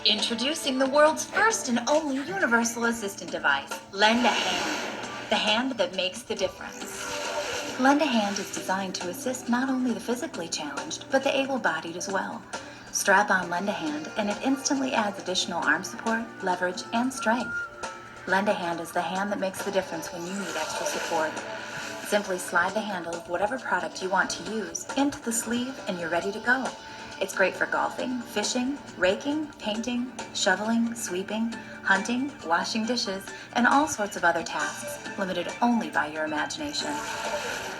Introducing the world's first and only universal assistant device, Lend a Hand, the hand that makes the difference. Lend a Hand is designed to assist not only the physically challenged, but the able-bodied as well. Strap on Lend a Hand and it instantly adds additional arm support, leverage, and strength. Lend a Hand is the hand that makes the difference when you need extra support. Simply slide the handle of whatever product you want to use into the sleeve and you're ready to go. It's great for golfing, fishing, raking, painting, shoveling, sweeping, hunting, washing dishes, and all sorts of other tasks, limited only by your imagination.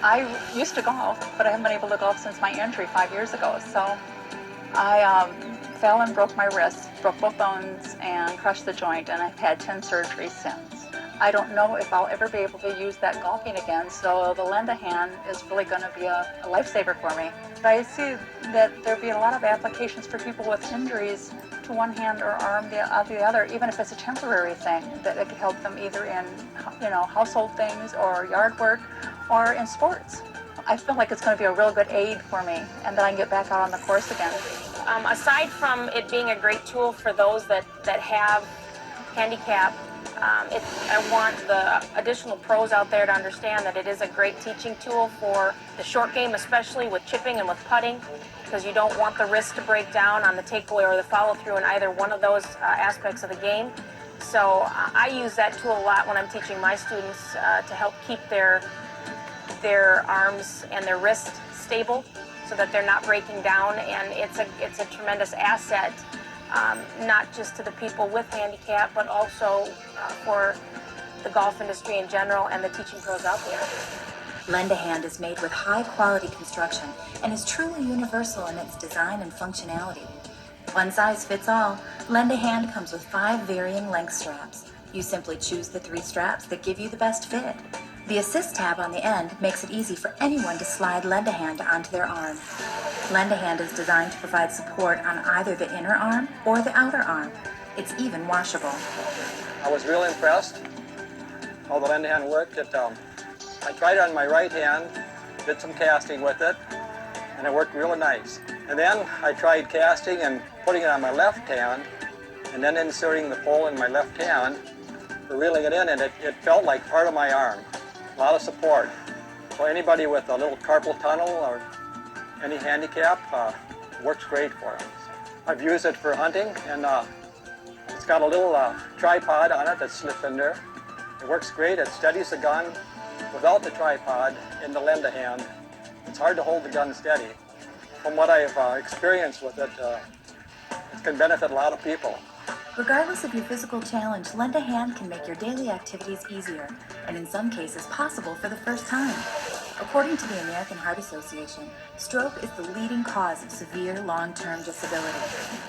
I used to golf, but I haven't been able to golf since my injury 5 years ago. So I fell and broke my wrist, broke both bones, and crushed the joint, and I've had 10 surgeries since. I don't know if I'll ever be able to use that golfing again, so the Lend a Hand is really going to be a lifesaver for me. But I see that there'll be a lot of applications for people with injuries to one hand or arm the other, even if it's a temporary thing, that it could help them either in household things or yard work or in sports. I feel like it's going to be a real good aid for me, and then I can get back out on the course again. Aside from it being a great tool for those that have handicap, I want the additional pros out there to understand that it is a great teaching tool for the short game, especially with chipping and with putting, because you don't want the wrist to break down on the takeaway or the follow-through in either one of those aspects of the game. So I use that tool a lot when I'm teaching my students to help keep their arms and their wrist stable so that they're not breaking down, and it's a tremendous asset. Not just to the people with handicap, but also for the golf industry in general and the teaching pros out there. Lend a Hand is made with high-quality construction and is truly universal in its design and functionality. One size fits all, Lend a Hand comes with 5 varying length straps. You simply choose the 3 straps that give you the best fit. The Assist tab on the end makes it easy for anyone to slide Lend a Hand onto their arm. Lend a Hand is designed to provide support on either the inner arm or the outer arm. It's even washable. I was real impressed how the Lend a Hand worked. I tried it on my right hand, did some casting with it, and it worked really nice. And then I tried casting and putting it on my left hand, and then inserting the pole in my left hand, for reeling it in, and it felt like part of my arm. A lot of support. So anybody with a little carpal tunnel or any handicap, works great for them. I've used it for hunting, and it's got a little tripod on it that slips in there. It works great. It steadies the gun without the tripod in the Lend a Hand. It's hard to hold the gun steady. From what I've experienced with it, it can benefit a lot of people. Regardless of your physical challenge, Lend a Hand can make your daily activities easier, and in some cases possible for the first time. According to the American Heart Association, stroke is the leading cause of severe long-term disability.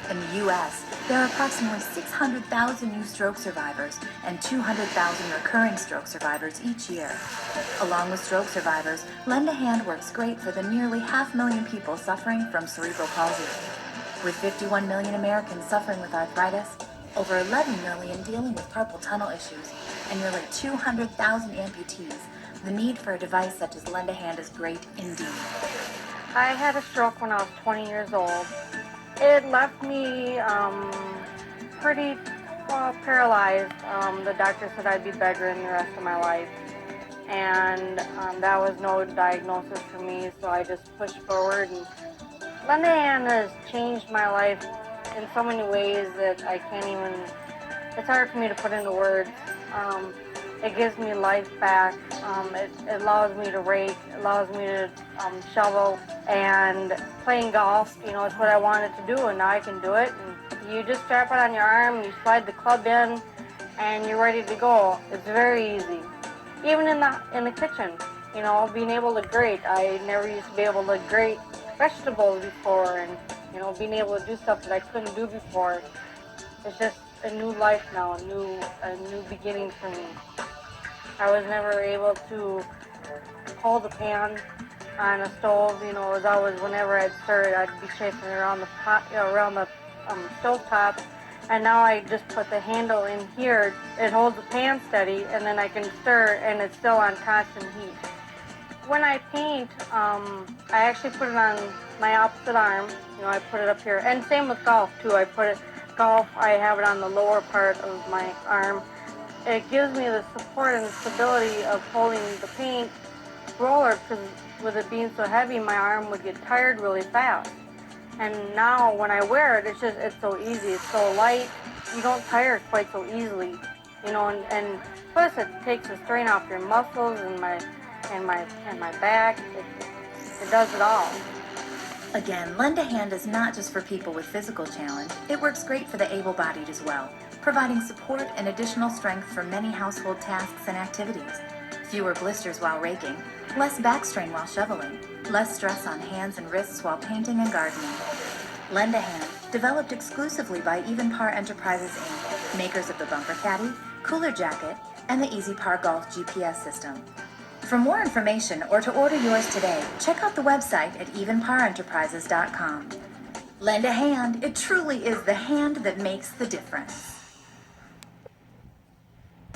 In the U.S., there are approximately 600,000 new stroke survivors and 200,000 recurring stroke survivors each year. Along with stroke survivors, Lend a Hand works great for the nearly 500,000 people suffering from cerebral palsy. With 51 million Americans suffering with arthritis, over 11 million dealing with carpal tunnel issues, and nearly 200,000 amputees, the need for a device such as Lend a Hand is great indeed. I had a stroke when I was 20 years old. It left me pretty paralyzed. The doctor said I'd be bedridden the rest of my life. And that was no diagnosis for me, so I just pushed forward. And Lend a Hand has changed my life in so many ways that I can't even, it's hard for me to put into words. It gives me life back. It allows me to rake, it allows me to shovel, and playing golf, is what I wanted to do, and now I can do it. And you just strap it on your arm, you slide the club in, and you're ready to go. It's very easy. Even in the kitchen, being able to grate. I never used to be able to grate vegetables before, and being able to do stuff that I couldn't do before. It's just a new life now, a new beginning for me. I was never able to hold the pan on a stove. It was always whenever I'd stir it, I'd be chafing around the pot, around the stove top. And now I just put the handle in here. It holds the pan steady, and then I can stir, and it's still on constant heat. When I paint, I actually put it on my opposite arm. I put it up here, and same with golf too. I put it golf, I have it on the lower part of my arm. It gives me the support and the stability of holding the paint roller, because with it being so heavy, my arm would get tired really fast. And now when I wear it, it's so easy, it's so light, you don't tire quite so easily, and plus it takes the strain off your muscles and my back. It does it all. Again, Lend a Hand is not just for people with physical challenge. It works great for the able-bodied as well, providing support and additional strength for many household tasks and activities. Fewer blisters while raking, less back strain while shoveling, less stress on hands and wrists while painting and gardening. Lend a Hand, developed exclusively by Even Par Enterprises Inc., makers of the Bumper Caddy, Cooler Jacket, and the Easy Par Golf GPS system. For more information or to order yours today, check out the website at evenparenterprises.com. Lend a Hand, it truly is the hand that makes the difference.